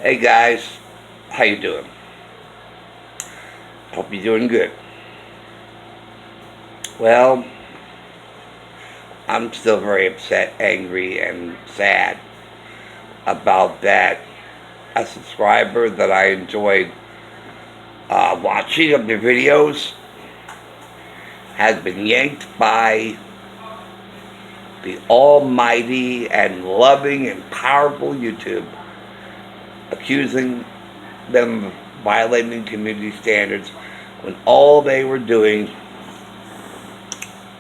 Hey guys, how you doing? Hope you're doing good. Well, I'm still very upset, angry, and sad about that. A subscriber that I enjoyed watching of their videos has been yanked by the almighty and loving and powerful YouTube, accusing them of violating community standards when all they were doing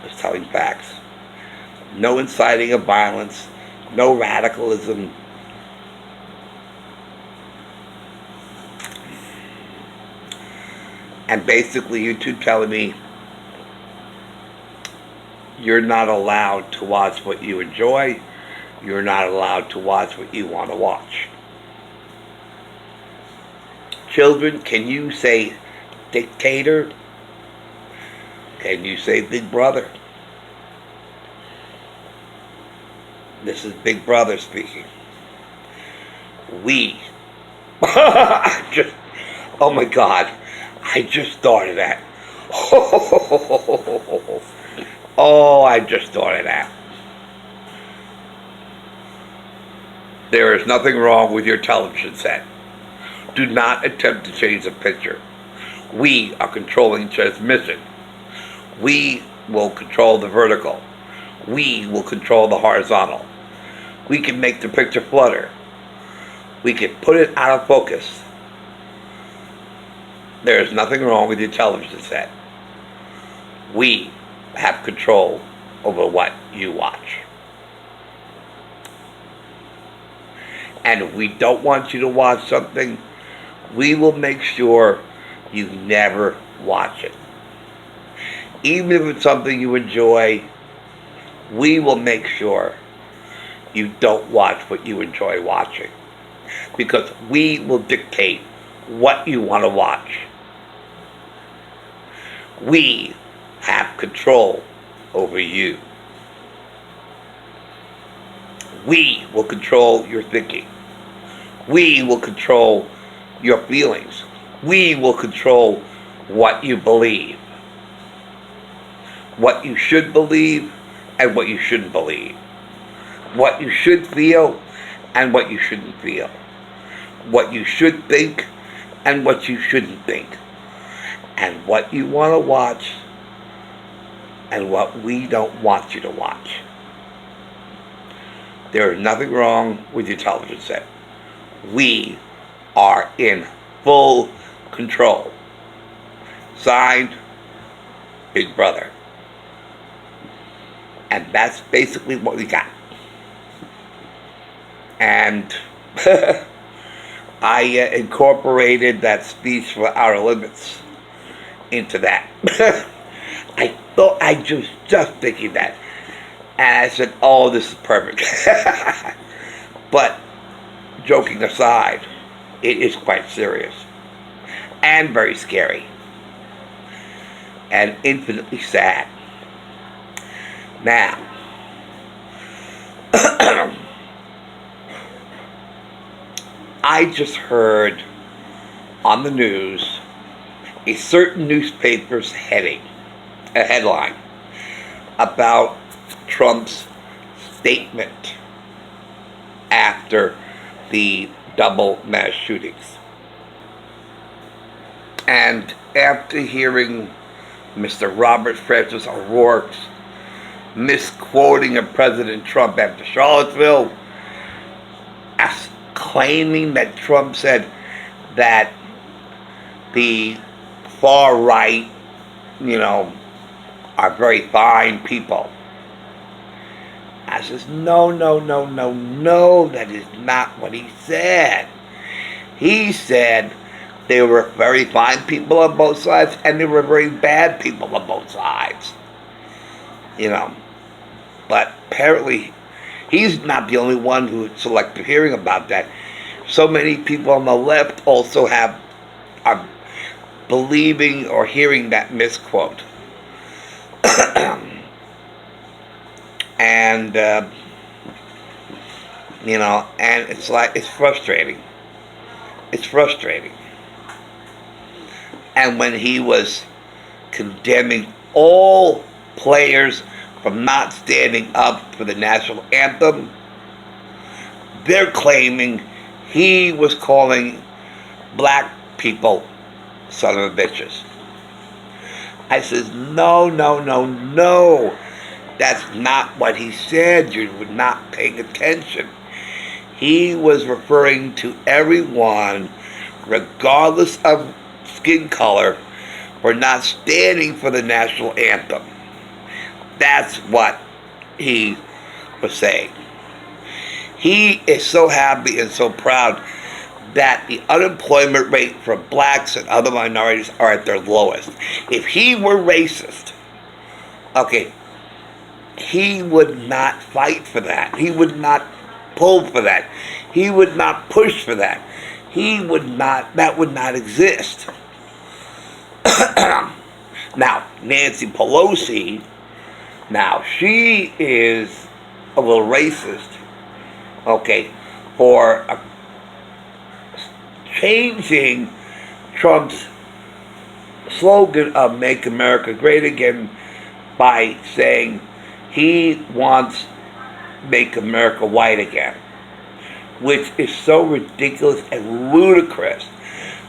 was telling facts. No inciting of violence, no radicalism. And basically YouTube telling me you're not allowed to watch what you enjoy, you're not allowed to watch what you want to watch. Children, can you say dictator? Can you say Big Brother? This is Big Brother speaking. We. Oh my God. I just thought of that. Oh, I just thought of that. There is nothing wrong with your television set. Do not attempt to change the picture. We are controlling transmission. We will control the vertical. We will control the horizontal. We can make the picture flutter. We can put it out of focus. There is nothing wrong with your television set. We have control over what you watch. And if we don't want you to watch something, we will make sure you never watch it. Even if it's something you enjoy, we will make sure you don't watch what you enjoy watching. Because we will dictate what you want to watch. We have control over you. We will control your thinking. We will control your feelings. We will control what you believe. What you should believe and what you shouldn't believe. What you should feel and what you shouldn't feel. What you should think and what you shouldn't think. And what you want to watch and what we don't want you to watch. There is nothing wrong with your television set. We are in full control. Signed, Big Brother. And that's basically what we got. And I incorporated that speech for Outer Limits into that. I just thinking that. And I said, oh, this is perfect. But, joking aside, it is quite serious. And very scary. And infinitely sad. Now, I just heard on the news a certain newspaper's headline about Trump's statement after the double mass shootings. And after hearing Mr. Robert Francis O'Rourke's misquoting of President Trump after Charlottesville, claiming that Trump said that the far right, are very fine people. I says, no, that is not what he said. He said there were very fine people on both sides and there were very bad people on both sides. But apparently he's not the only one who's selective hearing about that. So many people on the left also are believing or hearing that misquote. And and it's frustrating. It's frustrating. And when he was condemning all players from not standing up for the national anthem, they're claiming he was calling black people son of a bitches. I says, no, no, no, no. That's not what he said. You were not paying attention. He was referring to everyone, regardless of skin color, for not standing for the national anthem. That's what he was saying. He is so happy and so proud that the unemployment rate for blacks and other minorities are at their lowest. If he were racist, okay, he would not fight for that. He would not pull for that. He would not push for that. That would not exist. Now, Nancy Pelosi, now she is a little racist, okay, for changing Trump's slogan of Make America Great Again by saying he wants Make America White Again, which is so ridiculous and ludicrous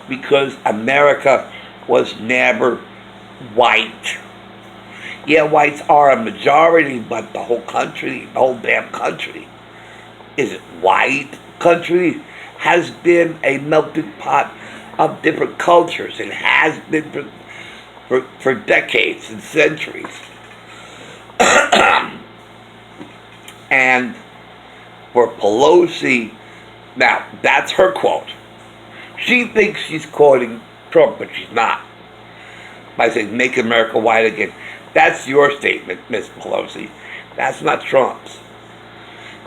because America was never white. Yeah, whites are a majority, but the whole country, the whole damn country, is it white country? Has been a melting pot of different cultures. It has been for decades and centuries. And for Pelosi, now that's her quote. She thinks she's quoting Trump, but she's not. By saying, Make America White Again. That's your statement, Miss Pelosi. That's not Trump's.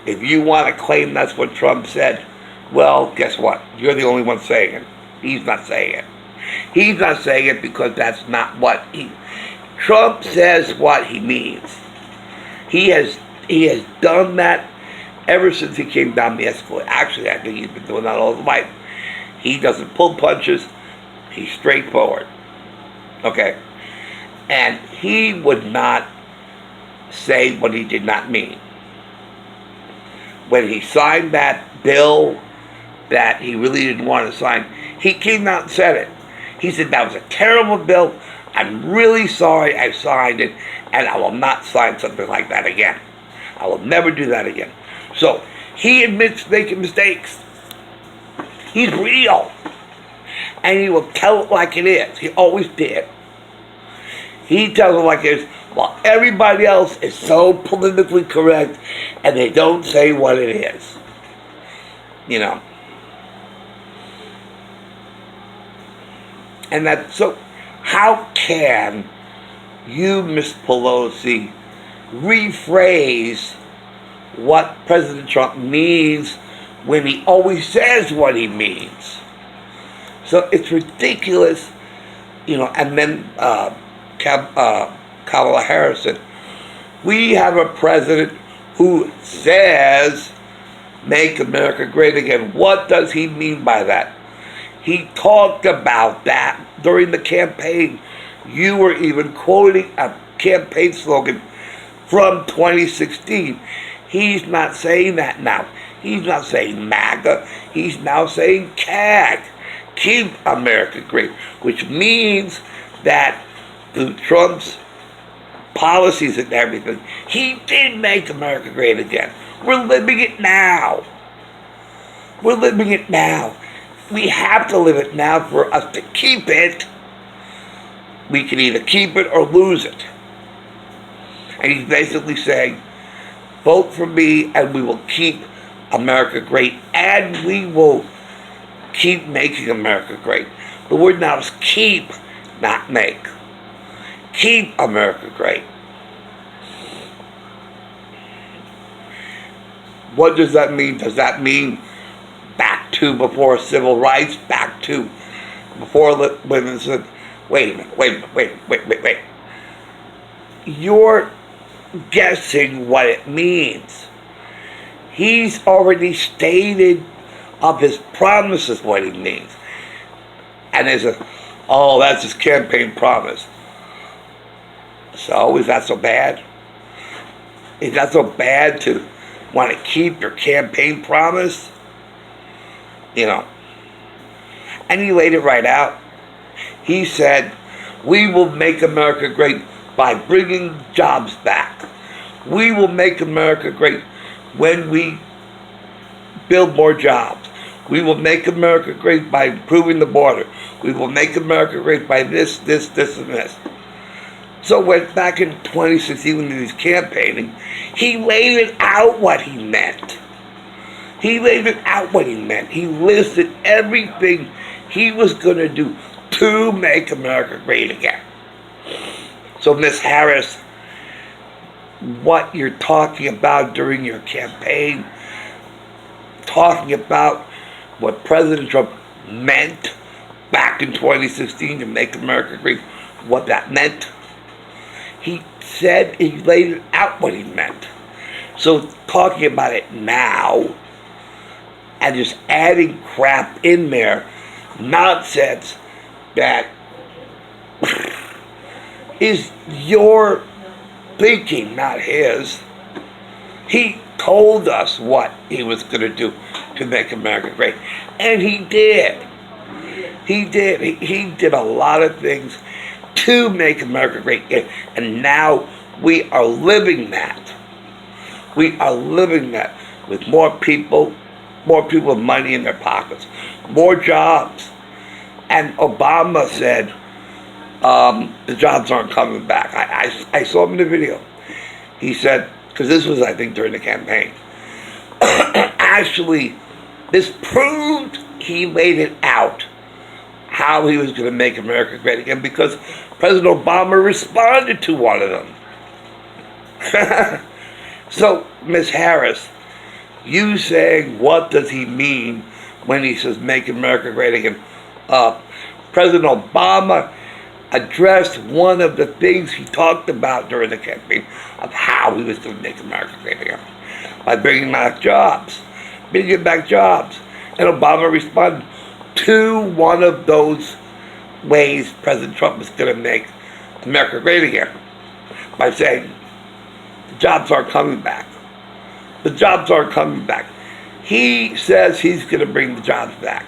If you want to claim that's what Trump said, well, guess what? You're the only one saying it. He's not saying it. He's not saying it because that's not what Trump says what he means. He has done that ever since he came down the escalator. Actually, I think he's been doing that all his life. He doesn't pull punches. He's straightforward. Okay? And he would not say what he did not mean. When he signed that bill that he really didn't want to sign, he came out and said it. He said, that was a terrible bill. I'm really sorry I signed it, and I will not sign something like that again. I will never do that again. So, he admits making mistakes. He's real. And he will tell it like it is. He always did. He tells it like it is, while everybody else is so politically correct, and they don't say what it is. You know. And that, so how can you, Miss Pelosi, rephrase what President Trump means when he always says what he means? So it's ridiculous, you know. And then Kamala Harris said, we have a president who says, Make America Great Again. What does he mean by that? He talked about that during the campaign. You were even quoting a campaign slogan from 2016. He's not saying that now. He's not saying MAGA. He's now saying CAG. Keep America Great. Which means that through Trump's policies and everything, he did make America great again. We're living it now. We're living it now. We have to live it now for us to keep it. We can either keep it or lose it. And he's basically saying, vote for me and we will keep America great, and we will keep making America great. The word now is keep, not make. Keep America great. What does that mean? Does that mean back to before civil rights? Back to before women said, wait a minute, wait. You're guessing what it means. He's already stated of his promises, what he means. And they say, oh, that's his campaign promise. So, is that so bad? Is that so bad to want to keep your campaign promise? You know. And he laid it right out. He said, we will make America great by bringing jobs back. We will make America great when we build more jobs. We will make America great by improving the border. We will make America great by this, and this. So when back in 2016 when he was campaigning, he laid it out what he meant. He laid it out what he meant. He listed everything he was going to do to make America great again. So, Miss Harris, what you're talking about during your campaign, talking about what President Trump meant back in 2016 to make America great, what that meant, he said, he laid it out what he meant. So, talking about it now and just adding crap in there, nonsense that is your thinking, not his. He told us what he was going to do to make America great. And he did. He did. He did a lot of things to make America great. And now we are living that. We are living that with more people with money in their pockets, more jobs. And Obama said, the jobs aren't coming back. I saw him in the video. He said, because this was, I think, during the campaign. Actually, this proved he laid it out how he was going to make America great again, because President Obama responded to one of them. So, Ms. Harris, you saying, what does he mean when he says make America great again? President Obama addressed one of the things he talked about during the campaign of how he was going to make America great again by bringing back jobs. And Obama responded to one of those ways President Trump was going to make America great again by saying, the jobs aren't coming back. The jobs aren't coming back. He says he's going to bring the jobs back.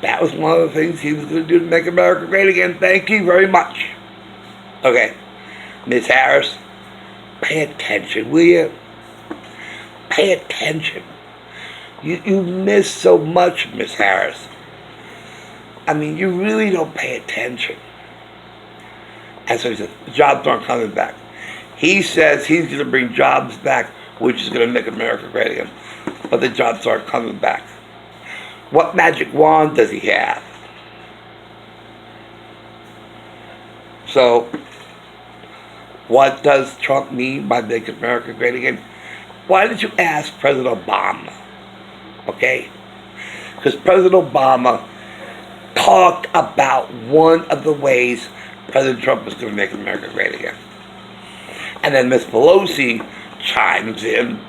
That was one of the things he was going to do to make America great again. Thank you very much. Okay, Ms. Harris, pay attention, will you? Pay attention. You miss so much, Ms. Harris. I mean, you really don't pay attention. And so he says, the jobs aren't coming back. He says he's going to bring jobs back, which is going to make America great again. But the jobs aren't coming back. What magic wand does he have? So, what does Trump mean by make America great again? Why did you ask President Obama? Okay? Because President Obama talked about one of the ways President Trump was going to make America great again. And then Ms. Pelosi chimes in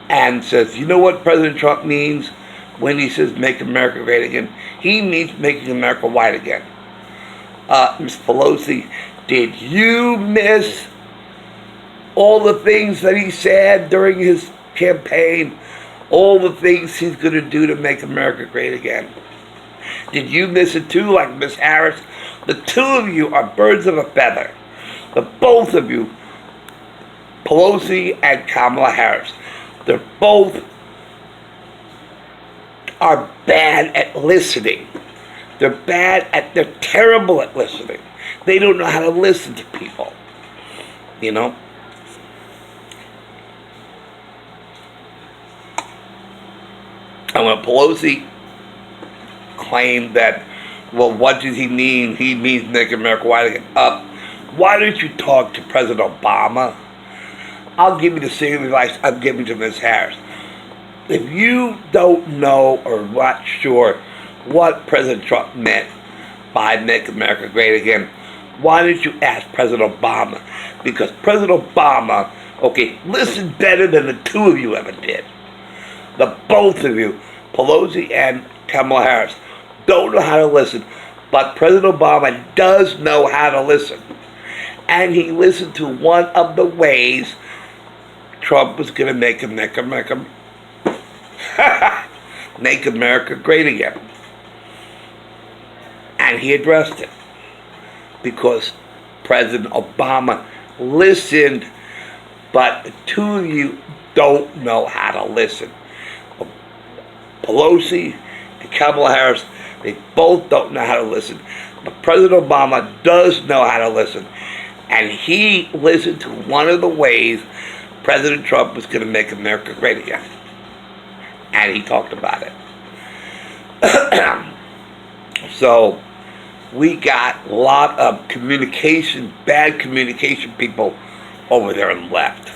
and says, you know what President Trump means when he says make America great again? He means making America white again. Ms. Pelosi, did you miss all the things that he said during his campaign? All the things he's going to do to make America great again? Did you miss it too, like Ms. Harris? The two of you are birds of a feather. The both of you, Pelosi and Kamala Harris, they're both are bad at listening. They're terrible at listening. They don't know how to listen to people. You know? And when Pelosi claimed that, well, what does he mean? He means make America white again. Why don't you talk to President Obama? I'll give you the same advice I'm giving to Ms. Harris. If you don't know or not sure what President Trump meant by make America great again, why don't you ask President Obama? Because President Obama, okay, listened better than the two of you ever did. The both of you, Pelosi and Kamala Harris, don't know how to listen. But President Obama does know how to listen. And he listened to one of the ways Trump was going to make America make America great again. And he addressed it. Because President Obama listened, but the two of you don't know how to listen. Pelosi and Kamala Harris, they both don't know how to listen. But President Obama does know how to listen. And he listened to one of the ways President Trump was going to make America great again. And he talked about it. So, we got a lot of bad communication people over there on the left.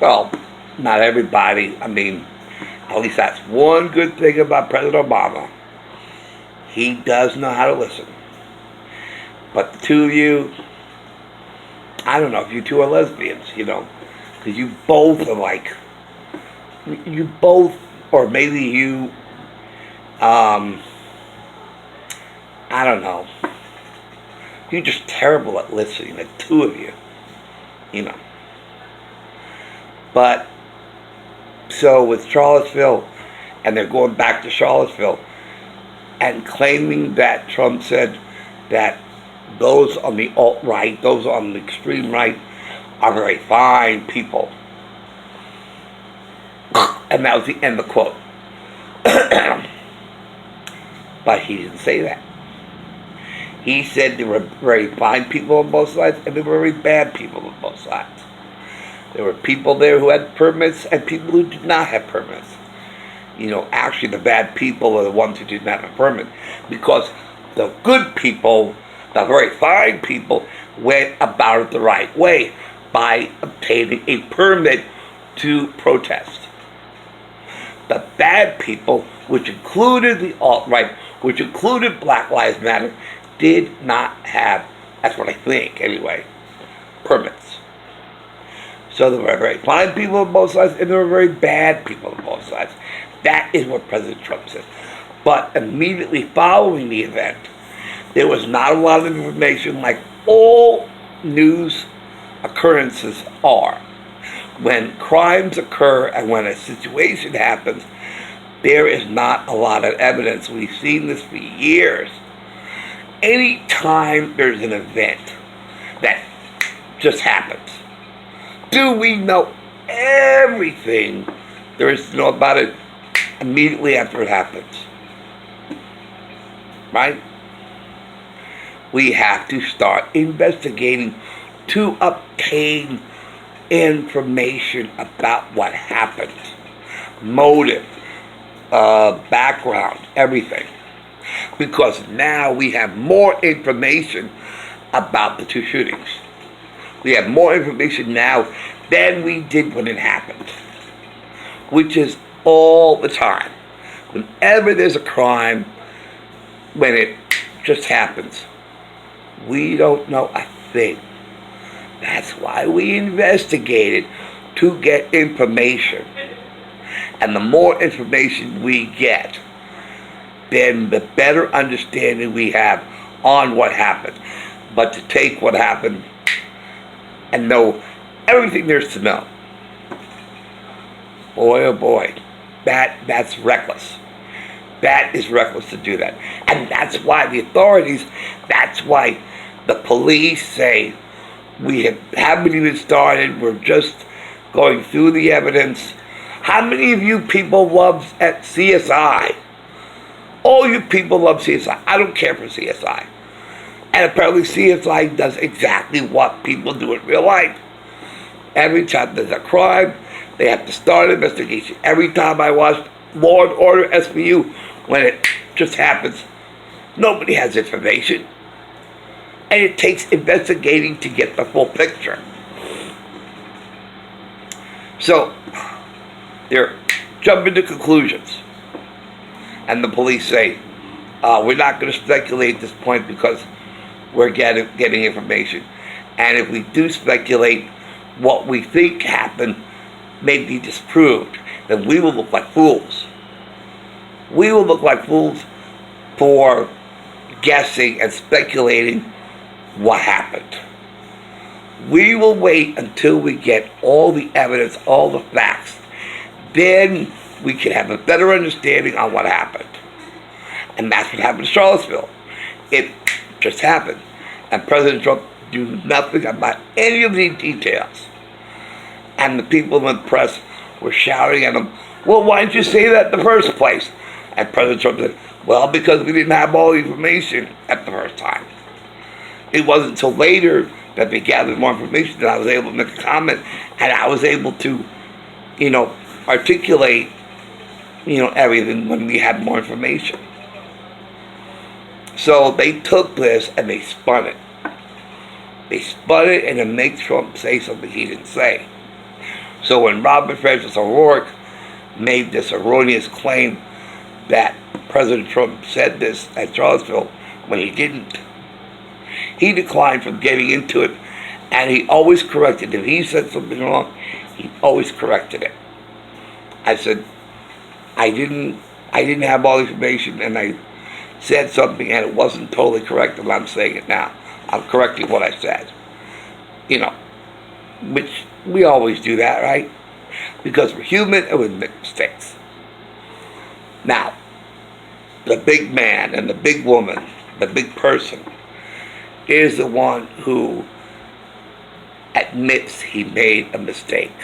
Well, not everybody. I mean, at least that's one good thing about President Obama. He does know how to listen. But the two of you, I don't know if you two are lesbians, because you both are or maybe you, I don't know. You're just terrible at listening, the two of you, But, so with Charlottesville, and they're going back to Charlottesville, and claiming that Trump said that those on the alt-right, those on the extreme right, are very fine people. And that was the end of the quote. But he didn't say that. He said there were very fine people on both sides, and there were very bad people on both sides. There were people there who had permits, and people who did not have permits. Actually the bad people are the ones who did not have a permit, because the good people, the very fine people, went about it the right way by obtaining a permit to protest. The bad people, which included the alt-right, which included Black Lives Matter, did not have, that's what I think anyway, permits. So there were very fine people on both sides, and there were very bad people on both sides. That is what President Trump said. But immediately following the event, there was not a lot of information, like all news occurrences are. When crimes occur and when a situation happens, there is not a lot of evidence. We've seen this for years. Anytime there's an event that just happens, do we know everything there is to know about it immediately after it happens? Right? We have to start investigating to obtain information about what happened. Motive, background, everything. Because now we have more information about the two shootings. We have more information now than we did when it happened. Which is all the time. Whenever there's a crime, when it just happens, we don't know a thing. That's why we investigated, to get information. And the more information we get, then the better understanding we have on what happened. But to take what happened and know everything there's to know, boy oh boy, that's reckless. That is reckless to do that. And that's why the authorities, that's why the police say, we haven't even started, we're just going through the evidence. How many of you people love at CSI? All you people love CSI. I don't care for CSI. And apparently CSI does exactly what people do in real life. Every time there's a crime, they have to start an investigation. Every time I watch Law and Order SVU, when it just happens, nobody has information. And it takes investigating to get the full picture. So, they're jumping to conclusions. And the police say, we're not going to speculate at this point because we're getting information. And if we do speculate what we think happened, may be disproved, then we will look like fools. We will look like fools for guessing and speculating what happened. We will wait until we get all the evidence, all the facts. Then we can have a better understanding on what happened. And that's what happened in Charlottesville. It just happened. And President Trump knew nothing about any of these details. And the people in the press were shouting at him, well, why didn't you say that in the first place? And President Trump said, well, because we didn't have all the information at the first time. It wasn't until later that they gathered more information that I was able to make a comment, and I was able to, articulate, everything when we had more information. So they took this and they spun it. They spun it and it made Trump say something he didn't say. So when Robert Francis O'Rourke made this erroneous claim that President Trump said this at Charlottesville when he didn't, he declined from getting into it, and he always corrected. If he said something wrong, he always corrected it. I said, I didn't have all the information, and I said something and it wasn't totally correct, and I'm saying it now. I'm correcting what I said. Which we always do that, right? Because we're human and we make mistakes. Now, the big man and the big woman, the big person, is the one who admits he made a mistake.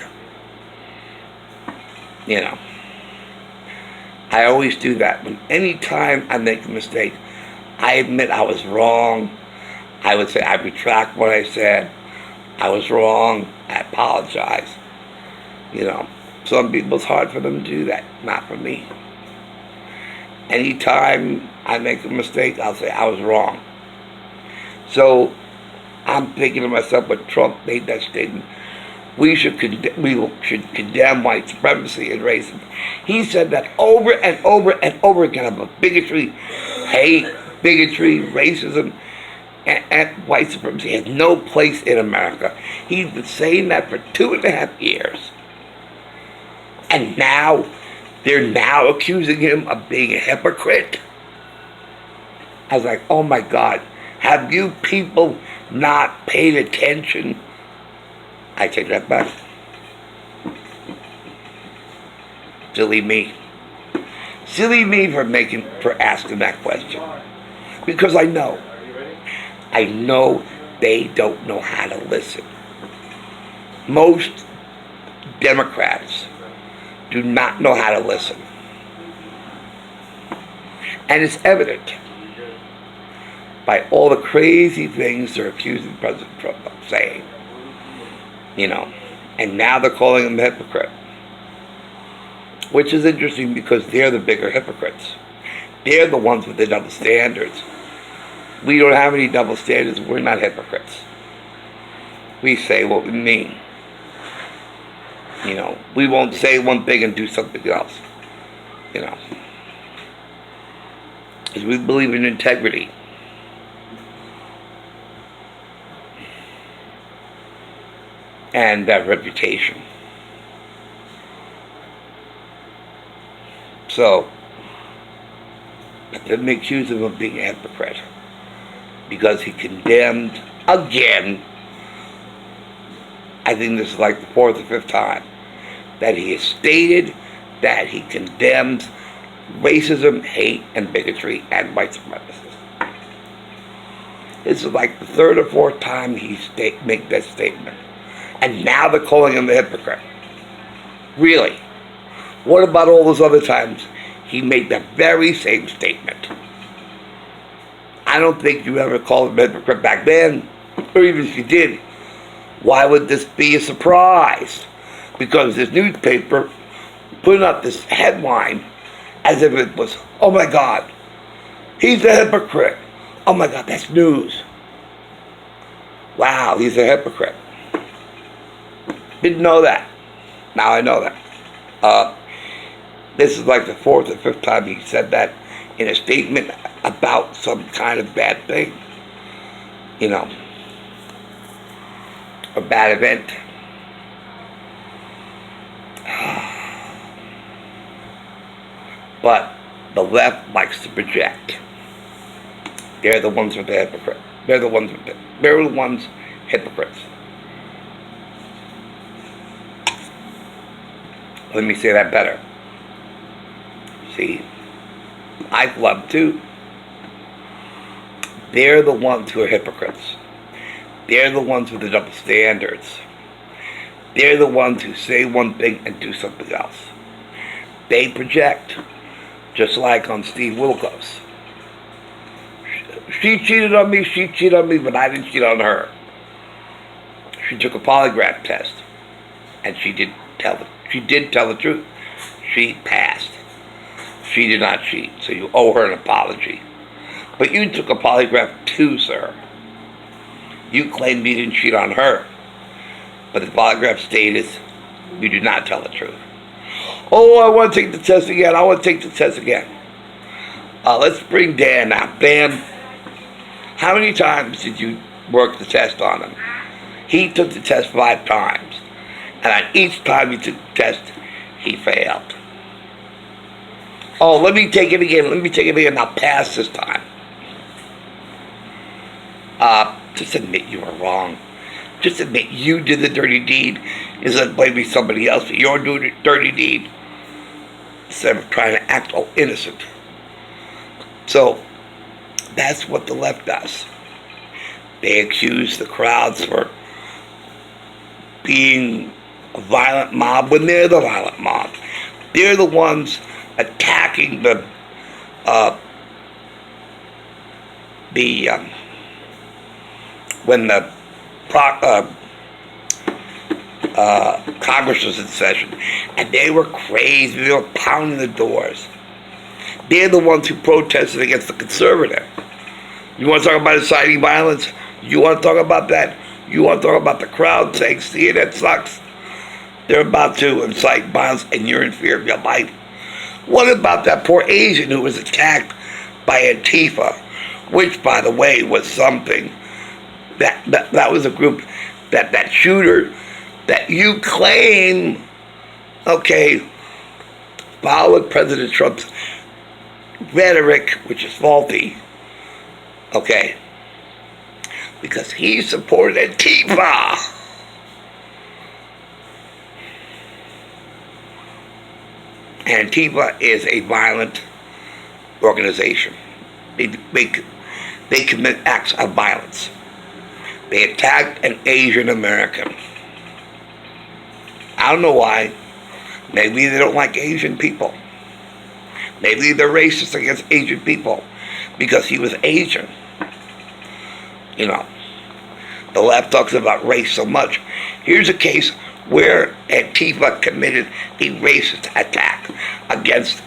I always do that. Any time I make a mistake, I admit I was wrong. I would say I retract what I said. I was wrong. I apologize. Some people, it's hard for them to do that. Not for me. Anytime I make a mistake, I'll say I was wrong. So I'm thinking to myself, when Trump made that statement, we should condemn white supremacy and racism. He said that over and over and over again about bigotry, hate, racism, and white supremacy has no place in America. He's been saying that for 2.5 years. And now, they're now accusing him of being a hypocrite. I was like, oh my God, have you people not paid attention? I take that back. Silly me. Silly me for asking that question. Because I know they don't know how to listen. Most Democrats do not know how to listen. And it's evident by all the crazy things they're accusing President Trump of saying. And now they're calling him a hypocrite. Which is interesting because they're the bigger hypocrites. They're the ones with the double standards. We don't have any double standards. We're not hypocrites. We say what we mean. We won't say one thing and do something else. Because we believe in integrity. And that reputation. So, let me accuse him of being a hypocrite. Because he condemned, again, I think this is like the 4th or 5th time, that he has stated that he condemns racism, hate, and bigotry, and white supremacists. This is like the 3rd or 4th time he make that statement. And now they're calling him a hypocrite. Really? What about all those other times he made the very same statement? I don't think you ever called him a hypocrite back then, or even if you did, why would this be a surprise? Because this newspaper put up this headline as if it was, oh my God, he's a hypocrite. Oh my God, that's news. Wow, he's a hypocrite. Didn't know that. Now I know that. This is like the 4th or 5th time he said that in a statement about some kind of bad thing. A bad event. But the left likes to project. They're the ones with the hypocrite. They're the ones hypocrites. Let me say that better. See, I've loved too. They're the ones who are hypocrites. They're the ones with the double standards. They're the ones who say one thing and do something else. They project, just like on Steve Wilkos. She cheated on me, but I didn't cheat on her. She took a polygraph test, and she did tell the truth. She passed. She did not cheat, so you owe her an apology. But you took a polygraph too, sir. You claimed you didn't cheat on her, but the polygraph stated you did not tell the truth. Oh, I want to take the test again. Let's bring Dan out. Dan, how many times did you work the test on him? He took the test 5 times. And on each time he took the test, he failed. Oh, let me take it again. I'll pass this time. Just admit you were wrong. Just admit you did the dirty deed instead of blaming somebody else for your doing the dirty deed instead of trying to act all innocent. So, that's what the left does. They accuse the crowds for being a violent mob when they're the violent mob. They're the ones attacking when the Congress was in session, and they were crazy. They were pounding the doors. They're the ones who protested against the conservative. You want to talk about inciting violence? You want to talk about that? You want to talk about the crowd saying, see, that sucks? They're about to incite violence, and you're in fear of your life. What about that poor Asian who was attacked by Antifa, which, by the way, was something that was a group that shooter that you claim, okay, followed President Trump's rhetoric, which is faulty, okay, because he supported Antifa. Antifa is a violent organization. They commit acts of violence. They attacked an Asian American. I don't know why. Maybe they don't like Asian people. Maybe they're racist against Asian people because he was Asian. You know, the left talks about race so much. Here's a case where Antifa committed a racist attack against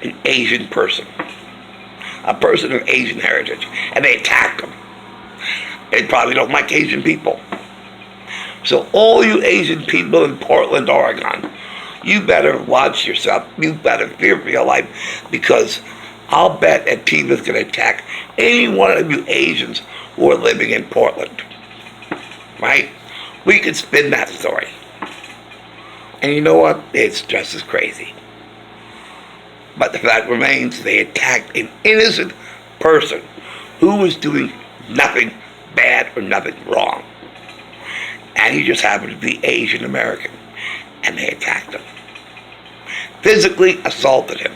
an Asian person, a person of Asian heritage, and they attacked him. They probably don't like Asian people. So all you Asian people in Portland, Oregon, you better watch yourself. You better fear for your life, because I'll bet Antifa's going to attack any one of you Asians who are living in Portland. Right? We could spin that story. And you know what? It's just as crazy. But the fact remains, they attacked an innocent person who was doing nothing bad or nothing wrong. And he just happened to be Asian American. And they attacked him. Physically assaulted him.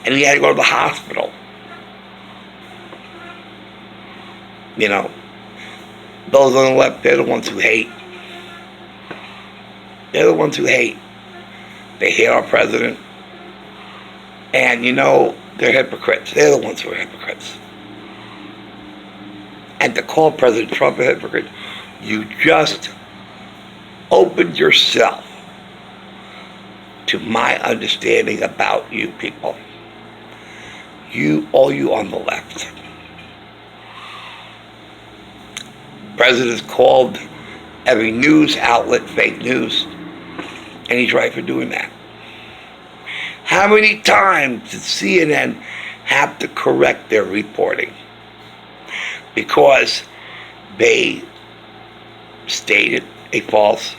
And he had to go to the hospital. You know, those on the left, they're the ones who hate. They're the ones who hate. They hate our president. And, you know, they're hypocrites. They're the ones who are hypocrites. And to call President Trump a hypocrite, you just opened yourself to my understanding about you people. All you on the left. President's called every news outlet fake news, and he's right for doing that. How many times did CNN have to correct their reporting? Because they stated a false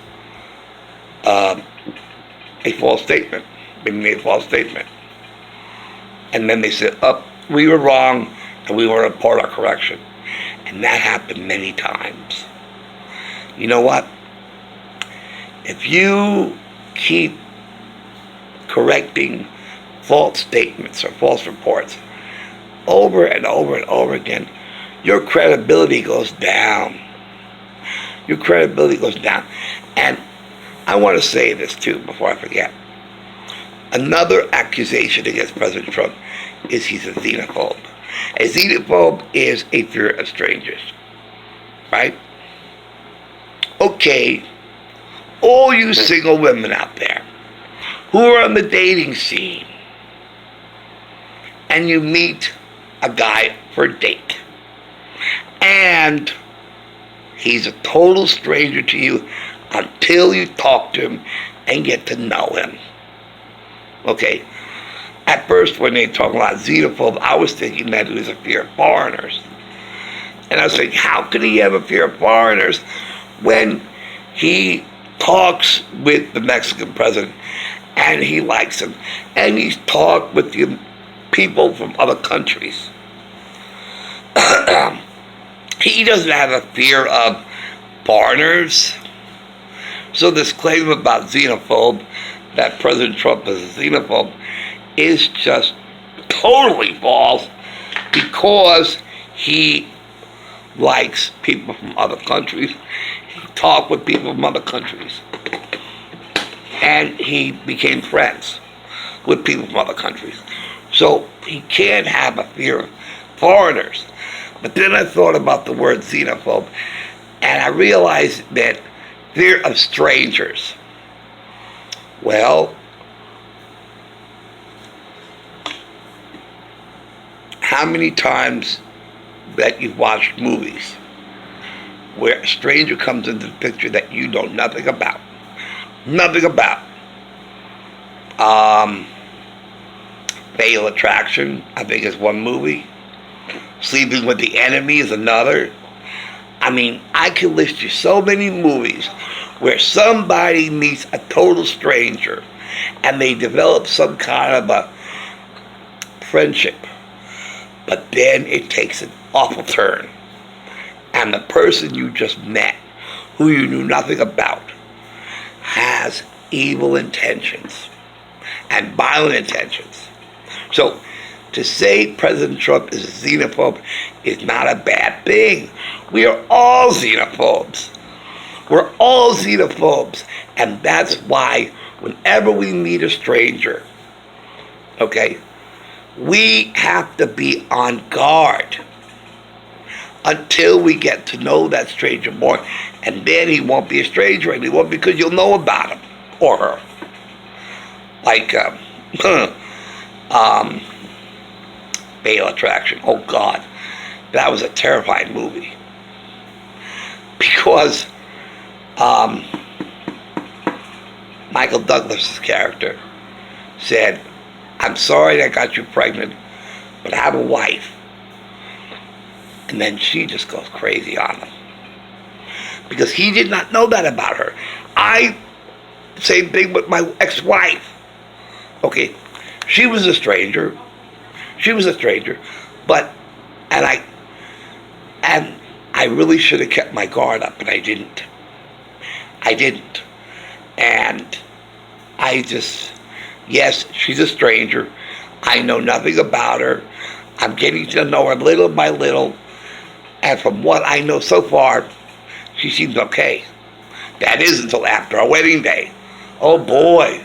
a false statement. They made a false statement. And then they said, oh, we were wrong, and we were a part of correction. And that happened many times. You know what? If you keep correcting false statements or false reports over and over and over again, your credibility goes down. Your credibility goes down. And I want to say this too before I forget. Another accusation against President Trump is he's a xenophobe. A xenophobe is a fear of strangers. Right? Okay, all you single women out there who are on the dating scene and you meet a guy for a date and he's a total stranger to you until you talk to him and get to know him. Okay, at first when they talk about xenophobe, I was thinking that it was a fear of foreigners. And I was thinking, how could he have a fear of foreigners when he talks with the Mexican president and he likes him and he's talked with the people from other countries? He doesn't have a fear of foreigners. So this claim about xenophobe, that President Trump is a xenophobe, is just totally false because he likes people from other countries. He talked with people from other countries. And he became friends with people from other countries. So he can't have a fear of foreigners. But then I thought about the word xenophobe, and I realized that fear of strangers. Well, how many times that you've watched movies where a stranger comes into the picture that you know nothing about? Nothing about. Fatal Attraction, I think, is one movie. Sleeping with the Enemy is another. I mean, I could list you so many movies where somebody meets a total stranger and they develop some kind of a friendship. But then it takes an awful turn. And the person you just met, who you knew nothing about, has evil intentions and violent intentions. So, to say President Trump is a xenophobe is not a bad thing. We are all xenophobes. We're all xenophobes. And that's why whenever we meet a stranger, okay, we have to be on guard until we get to know that stranger more. And then he won't be a stranger anymore because you'll know about him or her. Like, Fatal Attraction. Oh, God. That was a terrifying movie. Because Michael Douglas's character said, I'm sorry that got you pregnant, but I have a wife. And then she just goes crazy on him. Because he did not know that about her. Same thing with my ex-wife. Okay, she was a stranger. But, and I really should have kept my guard up, and I didn't. And yes, she's a stranger. I know nothing about her. I'm getting to know her little by little. And from what I know so far, she seems okay. That is until after our wedding day. Oh boy.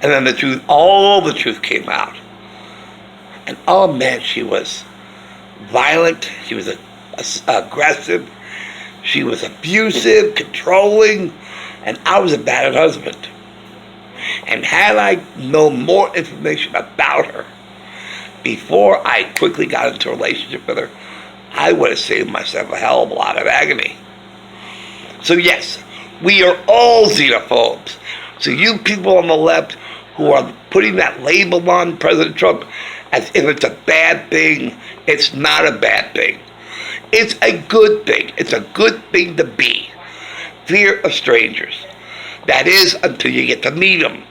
And then all the truth came out. And oh man, she was violent. She was aggressive. She was abusive, controlling. And I was a bad husband. And had I known more information about her before I quickly got into a relationship with her, I would have saved myself a hell of a lot of agony. So yes, we are all xenophobes. So you people on the left who are putting that label on President Trump as if it's a bad thing, it's not a bad thing. It's a good thing. It's a good thing to be. Fear of strangers. That is until you get to meet them.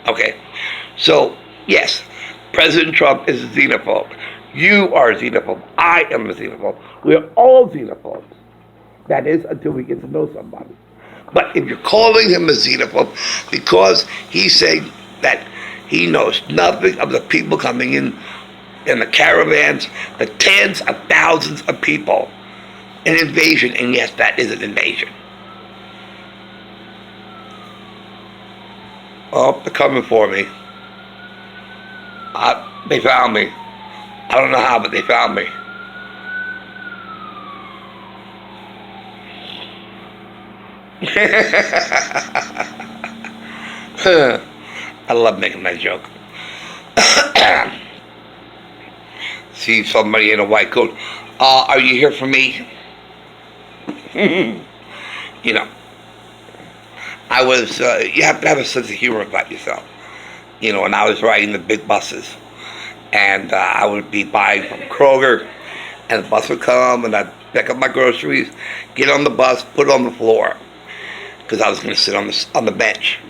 Okay, so yes, President Trump is a xenophobe. You are a xenophobe. I am a xenophobe. We're all xenophobes. That is until we get to know somebody. But if you're calling him a xenophobe because he's saying that he knows nothing of the people coming in the caravans, the tens of thousands of people, an invasion, and yes, that is an invasion. Oh, they're coming for me. They found me. I don't know how, but they found me. I love making that joke. See somebody in a white coat. Are you here for me? You know, I was, you have to have a sense of humor about yourself. You know, when I was riding the big buses, and I would be buying from Kroger, and the bus would come, and I'd pick up my groceries, get on the bus, put it on the floor, because I was going to sit on the bench,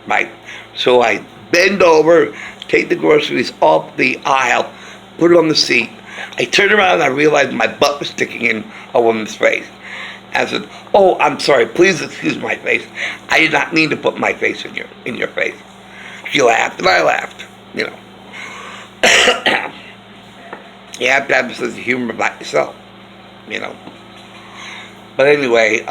right? So I bend over, take the groceries off the aisle, put it on the seat. I turned around and I realized my butt was sticking in a woman's face. I said, "Oh, I'm sorry. Please excuse my face. I did not mean to put my face in your face." She laughed and I laughed. You know, you have to have a sense of humor about yourself. You know. But anyway,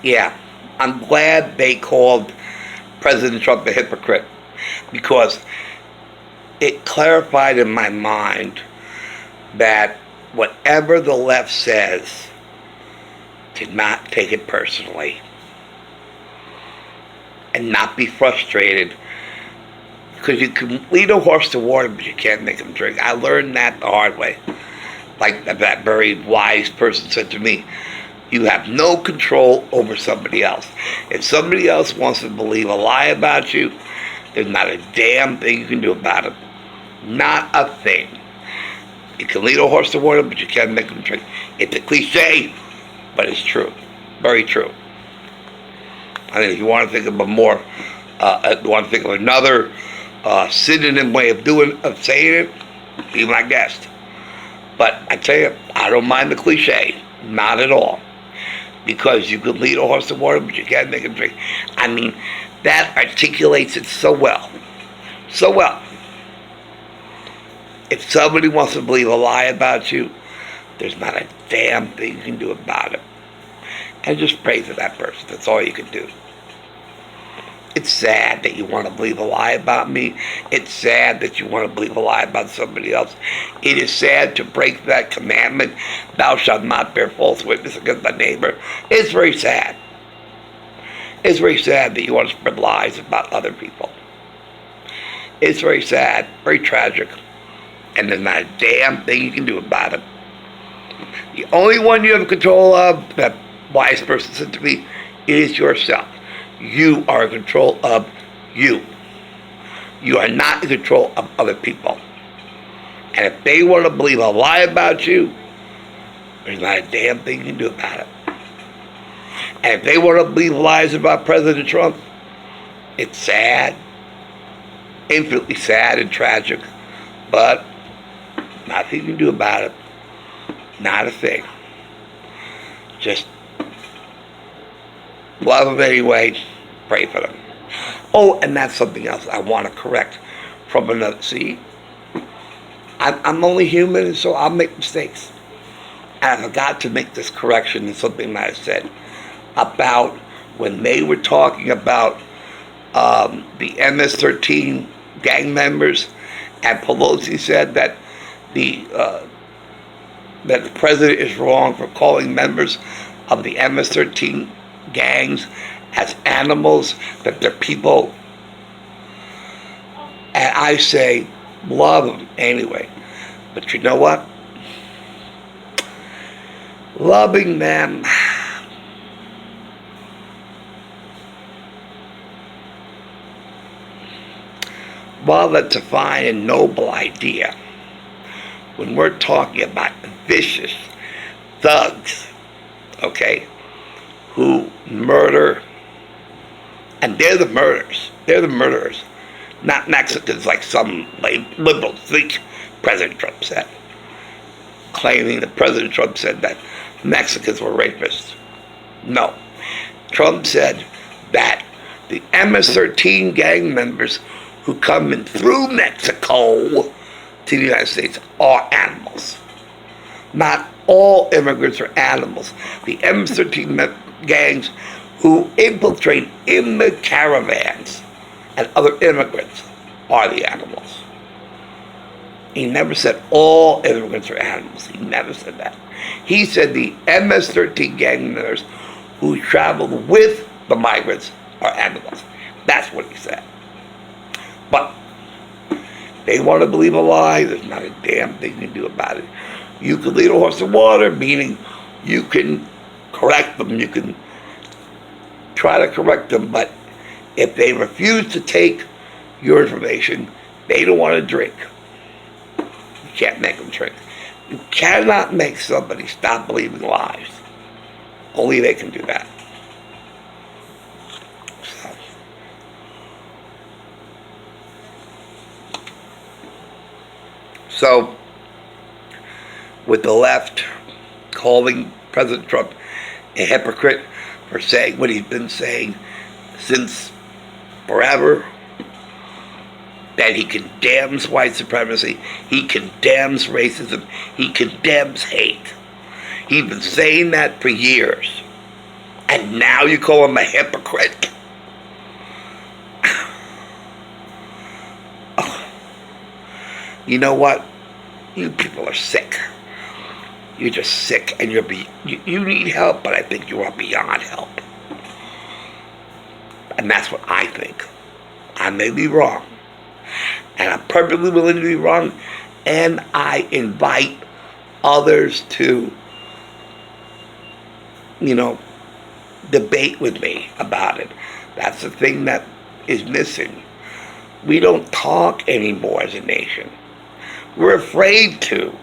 yeah, I'm glad they called President Trump a hypocrite because it clarified in my mind that whatever the left says, to not take it personally and not be frustrated, because you can lead a horse to water but you can't make him drink. I learned that the hard way. Like that very wise person said to me, you have no control over somebody else. If somebody else wants to believe a lie about you, there's not a damn thing you can do about it. Not a thing. You can lead a horse to water, but you can't make him drink. It's a cliche, but it's true. Very true. I mean, if you want to think of another synonym way of saying it, be my guest. But I tell you, I don't mind the cliche, not at all, because you could lead a horse to water, but you can't make him drink. I mean, that articulates it so well, so well. If somebody wants to believe a lie about you, there's not a damn thing you can do about it. And just pray for that person. That's all you can do. It's sad that you want to believe a lie about me. It's sad that you want to believe a lie about somebody else. It is sad to break that commandment, thou shalt not bear false witness against thy neighbor. It's very sad. It's very sad that you want to spread lies about other people. It's very sad, very tragic. And there's not a damn thing you can do about it. The only one you have control of, that wise person said to me, is yourself. You are in control of you. You are not in control of other people. And if they want to believe a lie about you, there's not a damn thing you can do about it. And if they want to believe lies about President Trump, it's sad, infinitely sad and tragic, but nothing you can do about it. Not a thing. Just love them anyway. Pray for them. Oh, and that's something else I want to correct from another. See, I'm only human, so I'll make mistakes. And I forgot to make this correction in something that I said about when they were talking about the MS-13 gang members, and Pelosi said that the president is wrong for calling members of the MS-13 gangs as animals, that they're people. And I say, love them anyway. But you know what? Loving them, while that's a fine and noble idea, when we're talking about vicious thugs, okay, who murder And they're the murderers. They're the murderers. Not Mexicans like some liberals think President Trump said. Claiming that President Trump said that Mexicans were rapists. No. Trump said that the MS-13 gang members who come in through Mexico to the United States are animals. Not all immigrants are animals. The MS-13 gangs who infiltrate in the caravans and other immigrants are the animals. He never said all immigrants are animals. He never said that. He said the MS-13 gang members who traveled with the migrants are animals. That's what he said. But they want to believe a lie. There's not a damn thing you can do about it. You can lead a horse to water, meaning you can correct them. You can try to correct them. But if they refuse to take your information, they don't want to drink. You can't make them drink. You cannot make somebody stop believing lies. Only they can do that. So, with the left calling President Trump a hypocrite for saying what he's been saying since forever, that he condemns white supremacy, he condemns racism, he condemns hate. He's been saying that for years. And now you call him a hypocrite? You know what? You people are sick. You're just sick, and you need help, but I think you are beyond help. And that's what I think. I may be wrong. And I'm perfectly willing to be wrong. And I invite others to, debate with me about it. That's the thing that is missing. We don't talk anymore as a nation. We're afraid to,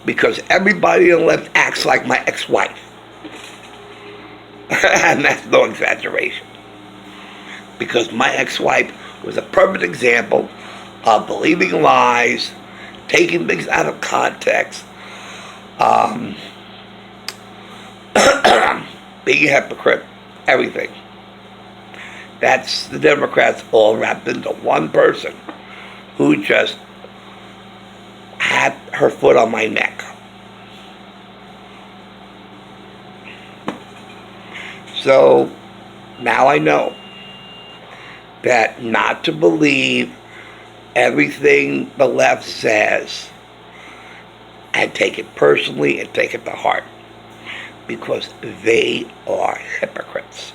because everybody on the left acts like my ex-wife. And that's no exaggeration. Because my ex-wife was a perfect example of believing lies, taking things out of context, being a hypocrite, everything. That's the Democrats all wrapped into one person who just had her foot on my neck. So now I know that not to believe everything the left says and take it personally and take it to heart, because they are hypocrites.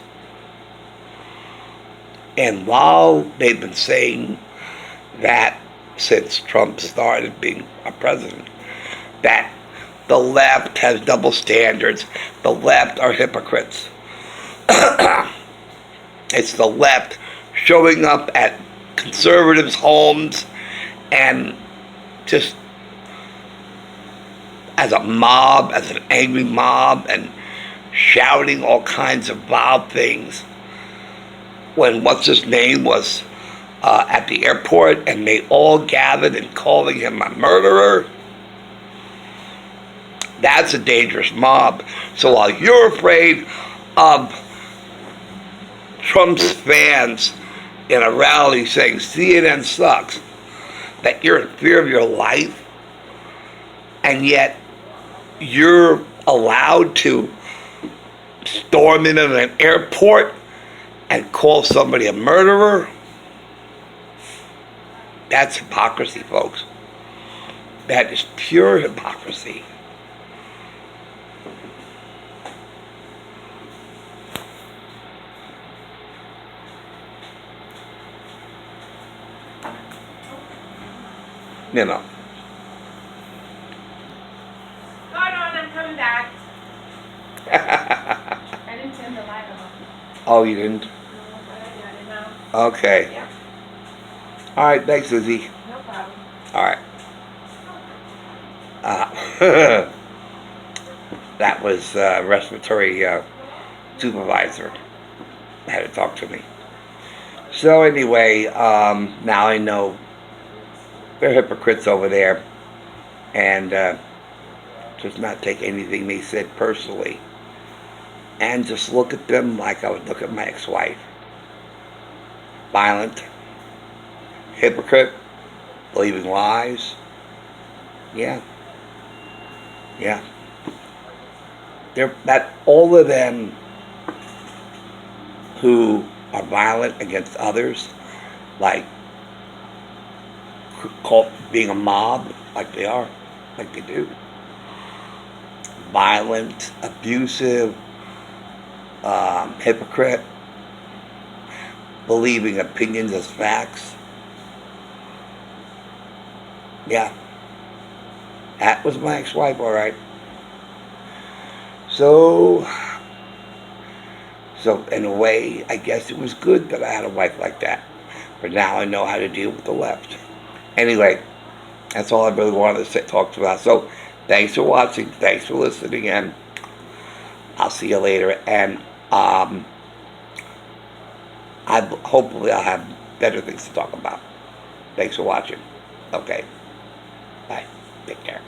And while they've been saying that since Trump started being a president, that the left has double standards, the left are hypocrites. It's the left showing up at conservatives' homes and just as a mob, as an angry mob, and shouting all kinds of vile things. When what's his name was at the airport, and they all gathered and calling him a murderer. That's a dangerous mob. So while you're afraid of Trump's fans in a rally saying CNN sucks, that you're in fear of your life, and yet you're allowed to storm into an airport and call somebody a murderer, that's hypocrisy, folks. That is pure hypocrisy. You know. Hold on, I'm coming back. I didn't turn the light on. Oh, you didn't? No, but I got it now. Okay. Yeah, All right, thanks, Lizzie. no problem. All right. That was respiratory supervisor. Had to talk to me. So anyway, now I know they're hypocrites over there, and just not take anything they said personally, and just look at them like I would look at my ex-wife. Violent, hypocrite, believing lies. Yeah, yeah. They're that all of them who are violent against others, like called being a mob, like they are, like they do. Violent, abusive, hypocrite, believing opinions as facts. Yeah, that was my ex-wife, all right. So, so in a way, I guess it was good that I had a wife like that. But now I know how to deal with the left. Anyway, that's all I really wanted to talk about. So, thanks for watching. Thanks for listening, and I'll see you later. And hopefully I'll have better things to talk about. Thanks for watching. Okay. Bye. Take care.